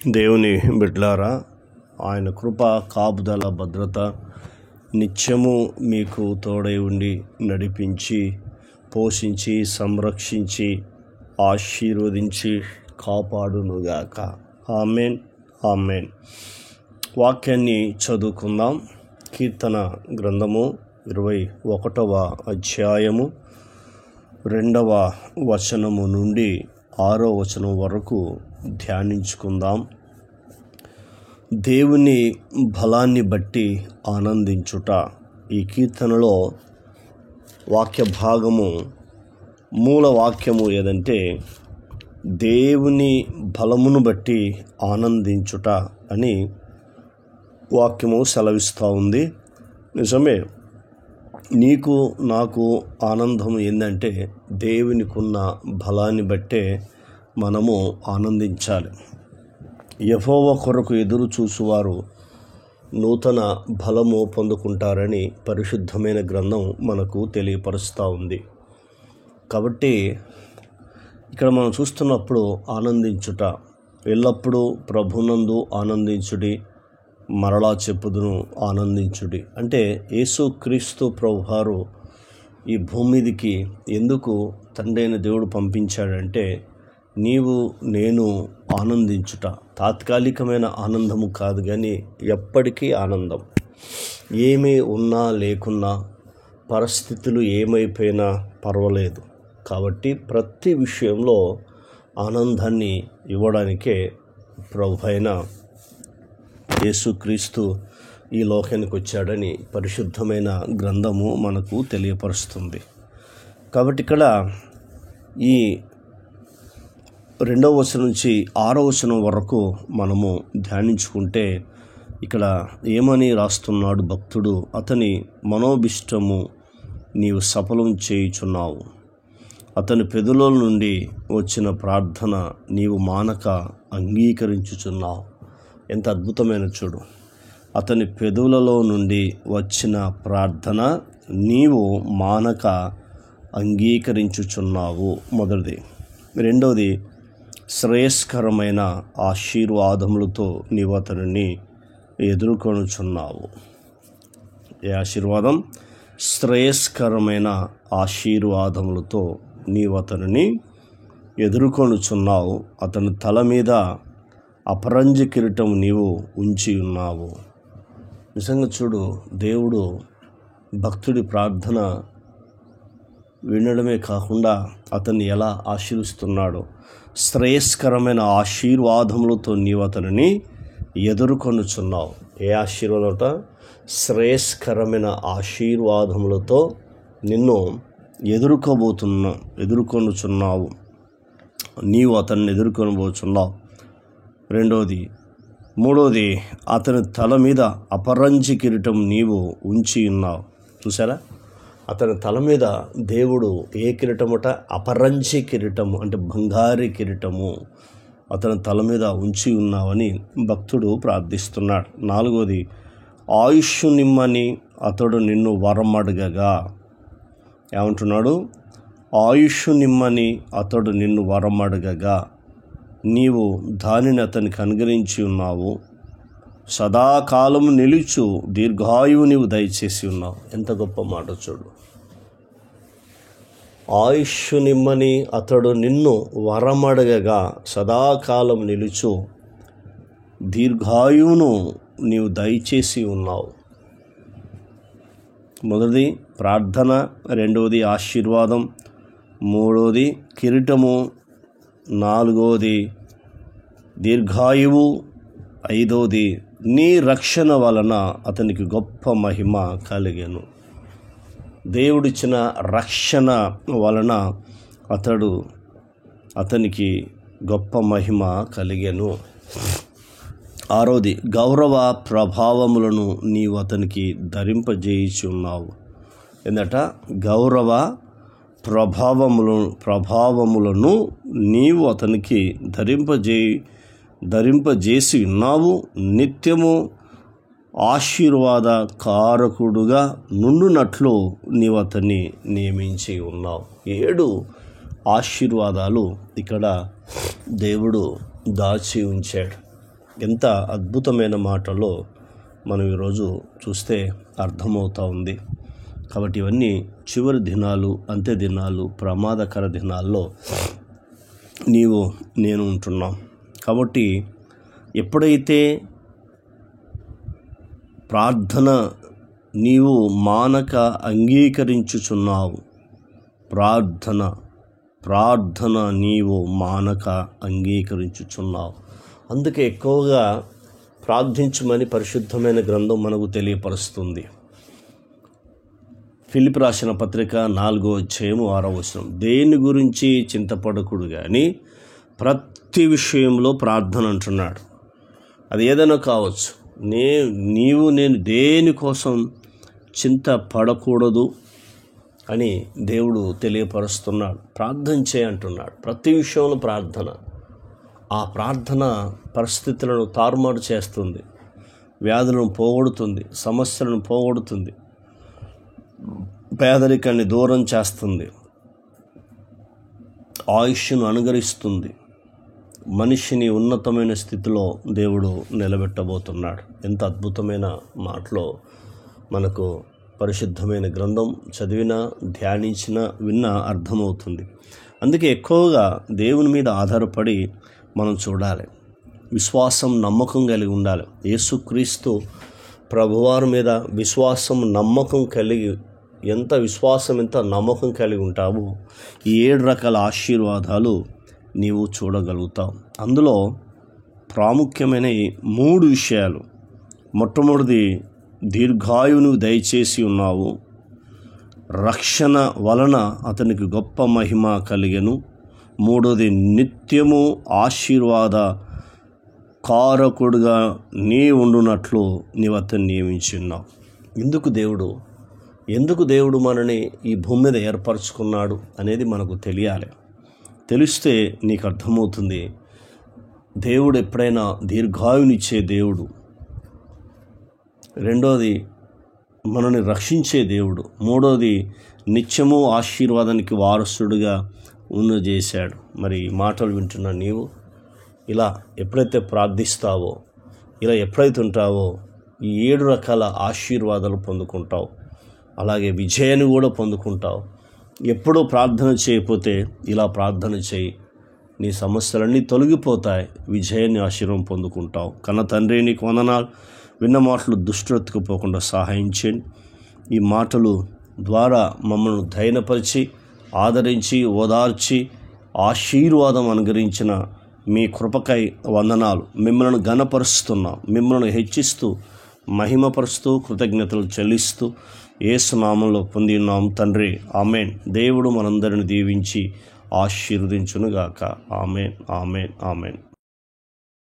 దేవుని బిడ్డలారా, ఆయన కృప, కాపుదల, భద్రత నిత్యము మీకు తోడై ఉండి నడిపించి, పోషించి, సంరక్షించి, ఆశీర్వదించి కాపాడునుగాక. ఆమేన్, ఆమేన్. వాక్యాన్ని చదువుకుందాం. కీర్తన గ్రంథము 21వ అధ్యాయము 2వ వచనము నుండి 6వ వచనం వరకు ధ్యానించుకుందాం. దేవుని బలాన్ని బట్టి ఆనందించుట. ఈ కీర్తనలో వాక్య భాగము, మూల వాక్యము ఏదంటే దేవుని బలమును బట్టి ఆనందించుట అని వాక్యము సెలవిస్తూ ఉంది. నిజమే, నీకు నాకు ఆనందం ఏంటంటే దేవునికున్న బలాన్ని బట్టే మనము ఆనందించాలి. యెహోవా కొరకు ఎదురు చూసువారు నూతన బలము పొందుకుంటారని పరిశుద్ధమైన గ్రంథం మనకు తెలియపరుస్తూ ఉంది. కాబట్టి ఇక్కడ మనం చూస్తున్నప్పుడు ఆనందించుట, ఎల్లప్పుడూ ప్రభునందు ఆనందించుడి, మరలా చెప్పుదును ఆనందించుడి. అంటే యేసుక్రీస్తు ప్రభువారు ఈ భూమి మీదికి ఎందుకు తండ్రి అయిన దేవుడు పంపించాడంటే నీవు నేను ఆనందించుట. తాత్కాలికమైన ఆనందము కాదు, కానీ ఎప్పటికీ ఆనందం. ఏమీ ఉన్నా లేకున్నా, పరిస్థితులు ఏమైపోయినా పర్వాలేదు. కాబట్టి ప్రతి విషయంలో ఆనందాన్ని ఇవ్వడానికే ప్రభువైన యేసుక్రీస్తు ఈ లోకానికి వచ్చాడని పరిశుద్ధమైన గ్రంథము మనకు తెలియపరుస్తుంది. కాబట్టి ఇక్కడ ఈ 2వ వచనం నుంచి 6వ వచనం వరకు మనము ధ్యానించుకుంటే ఇక్కడ ఏమని రాస్తున్నాడు భక్తుడు? అతని మనోభిష్టము నీవు సఫలం చేయుచున్నావు, అతని పెదవుల నుండి వచ్చిన ప్రార్థన నీవు మానక అంగీకరించుచున్నావు. ఎంత అద్భుతమైన చూడు. అతని పెదవులలో నుండి వచ్చిన ప్రార్థన నీవు మానక అంగీకరించుచున్నావు. మొదటిది. రెండవది, శ్రేయస్కరమైన ఆశీర్వాదములతో నీవు అతనిని ఎదుర్కొనుచున్నావు. ఏ ఆశీర్వాదం? శ్రేయస్కరమైన ఆశీర్వాదములతో నీవు అతనిని ఎదుర్కొనుచున్నావు. అతని తల మీద అపరంజి కిరీటం నీవు ఉంచి ఉన్నావు. నిజంగా చూడు, దేవుడు భక్తుడి ప్రార్థన వినడమే కాకుండా అతన్ని ఎలా ఆశీర్వదిస్తున్నాడో. శ్రేయస్కరమైన ఆశీర్వాదములతో నీవు అతనిని ఎదుర్కొనుచున్నావు. ఏ ఆశీర్వాదట? శ్రేయస్కరమైన ఆశీర్వాదములతో నిన్ను ఎదుర్కొనుచున్నావు. నీవు అతన్ని ఎదుర్కొనబోచున్నావు. రెండవది. మూడవది, అతని తల మీద అపరంజి కిరీటం నీవు ఉంచి ఉన్నావు. చూసారా? అతని తల మీద దేవుడు ఏ కిరీటముట? అపరంజి కిరీటము, అంటే బంగారు కిరీటము అతని తల మీద ఉంచి ఉన్నావని భక్తుడు ప్రార్థిస్తున్నాడు. నాలుగవది, ఆయుష్ నిమ్మని అతడు నిన్ను వరం అడగగా. ఏమంటున్నాడు? ఆయుష్ నిమ్మని అతడు నిన్ను వరం అడగగా నీవు దానిని అతనికి అనుగ్రహించి ఉన్నావు. సదాకాలము నిలుచు దీర్ఘాయువు నీవు దయచేసి ఉన్నావు. ఎంత గొప్ప మాట చూడు. ఆయుష్ నిమ్మని అతడు నిన్ను వరమడగగా సదాకాలం నిలుచు దీర్ఘాయువును నీవు దయచేసి ఉన్నావు. మొదటిది ప్రార్థన, రెండవది ఆశీర్వాదం, మూడవది కిరీటము, నాలుగవది దీర్ఘాయువు, ఐదవది నీ రక్షణ వలన అతనికి గొప్ప మహిమ కలిగెను. దేవుడిచ్చిన రక్షణ వలన అతనికి గొప్ప మహిమ కలిగెను. ఆరోది, గౌరవ ప్రభావములను నీవు అతనికి ధరింపజేయుచున్నావు. ఏందట? గౌరవ ప్రభావములను నీవు అతనికి ధరింపజేసి ఉన్నావు. నిత్యము ఆశీర్వాద కారకుడుగా నుండునట్లు నీవు అతన్ని నియమించి ఉన్నావు. 7 ఆశీర్వాదాలు ఇక్కడ దేవుడు దాచి ఉంచాడు. ఎంత అద్భుతమైన మాటలో మనం ఈరోజు చూస్తే అర్థమవుతూ ఉంది. కాబట్టి ఇవన్నీ చివరి దినాలు, అంత్య దినాలు, ప్రమాదకర దినాల్లో నీవు నేను ఉంటున్నాం. కాబట్టి ఎప్పుడైతే ప్రార్థన నీవు మానక అంగీకరించుచున్నావు, ప్రార్థన నీవు మానక అంగీకరించుచున్నావు. అందుకే ఎక్కువగా ప్రార్థించమని పరిశుద్ధమైన గ్రంథం మనకు తెలియపరుస్తుంది. ఫిలిప్పీ రాసిన పత్రిక 4:6 దేని గురించి చింతపడకుడు కానీ ప్రతి విషయంలో ప్రార్థన అంటున్నాడు. అది ఏదైనా కావచ్చు. నేను దేనికోసం చింతపడకూడదు అని దేవుడు తెలియపరుస్తున్నాడు. ప్రార్థన చేయంటున్నాడు. ప్రతి విషయంలో ప్రార్థన. ఆ ప్రార్థన పరిస్థితులను తారుమారు చేస్తుంది, వ్యాధులను పోగొడుతుంది, సమస్యలను పోగొడుతుంది, పేదరికాన్ని దూరం చేస్తుంది, ఆయుష్ను అనుగ్రహిస్తుంది, మనిషిని ఉన్నతమైన స్థితిలో దేవుడు నిలబెట్టబోతున్నాడు. ఎంత అద్భుతమైన మాటలో మనకు పరిశుద్ధమైన గ్రంథం చదివినా, ధ్యానించినా, విన్నా అర్థమవుతుంది. అందుకే ఎక్కువగా దేవుని మీద ఆధారపడి మనం చూడాలి. విశ్వాసం, నమ్మకం కలిగి ఉండాలి. యేసుక్రీస్తు ప్రభువారి మీద విశ్వాసం, నమ్మకం కలిగి, ఎంత విశ్వాసం, ఎంత నమ్మకం కలిగి ఉంటావో ఈ 7 రకాల ఆశీర్వాదాలు నీవు చూడగలుగుతావు. అందులో ప్రాముఖ్యమైన 3 విషయాలు. మొట్టమొదటిది, దీర్ఘాయువును దయచేసి ఉన్నావు, రక్షణ వలన అతనికి గొప్ప మహిమ కలిగెను. మూడోది, నిత్యము ఆశీర్వాద కారకుడుగా నీ ఉండునట్లు నీవు అతన్ని నియమించున్నావు. ఎందుకు దేవుడు మనని ఈ భూమి మీద ఏర్పరచుకున్నాడు అనేది మనకు తెలియాలి. తెలిస్తే నీకు అర్థమవుతుంది. దేవుడు ఎప్పుడైనా దీర్ఘాయునిచ్చే దేవుడు. రెండోది, మనల్ని రక్షించే దేవుడు. మూడోది, నిత్యము ఆశీర్వాదానికి వారసుడుగా చేశాడు. మరి ఈ మాటలు వింటున్న నీవు ఇలా ఎప్పుడైతే ప్రార్థిస్తావో, ఇలా ఎప్పుడైతే ఉంటావో ఈ 7 రకాల ఆశీర్వాదాలు పొందుకుంటావు. అలాగే విజయాన్ని కూడా పొందుకుంటావు. ఎప్పుడూ ప్రార్థన చేయకపోతే ఇలా ప్రార్థన చేయి, నీ సమస్యలన్నీ తొలగిపోతాయి, విజయాన్ని, ఆశీర్వాదం పొందుకుంటావు. కన్న తండ్రి, నీకు వందనాలు. విన్న మాటలు దుష్టులకు పోకుండా సహాయం చేయండి. ఈ మాటలు ద్వారా మమ్మల్ని ధైర్యపరిచి, ఆదరించి, ఓదార్చి, ఆశీర్వాదం అనుగ్రహించిన మీ కృపకై వందనాలు. మిమ్మల్ని ఘనపరుస్తున్నాం, మిమ్మల్ని హెచ్చిస్తూ, మహిమపరుస్తూ, కృతజ్ఞతలు చెల్లిస్తూ యేసు నామములో పొంది ఉన్నాం తండ్రి. ఆమేన్. దేవుడు మనందరిని దీవించి ఆశీర్వదించునుగాక. ఆమేన్, ఆమేన్, ఆమేన్.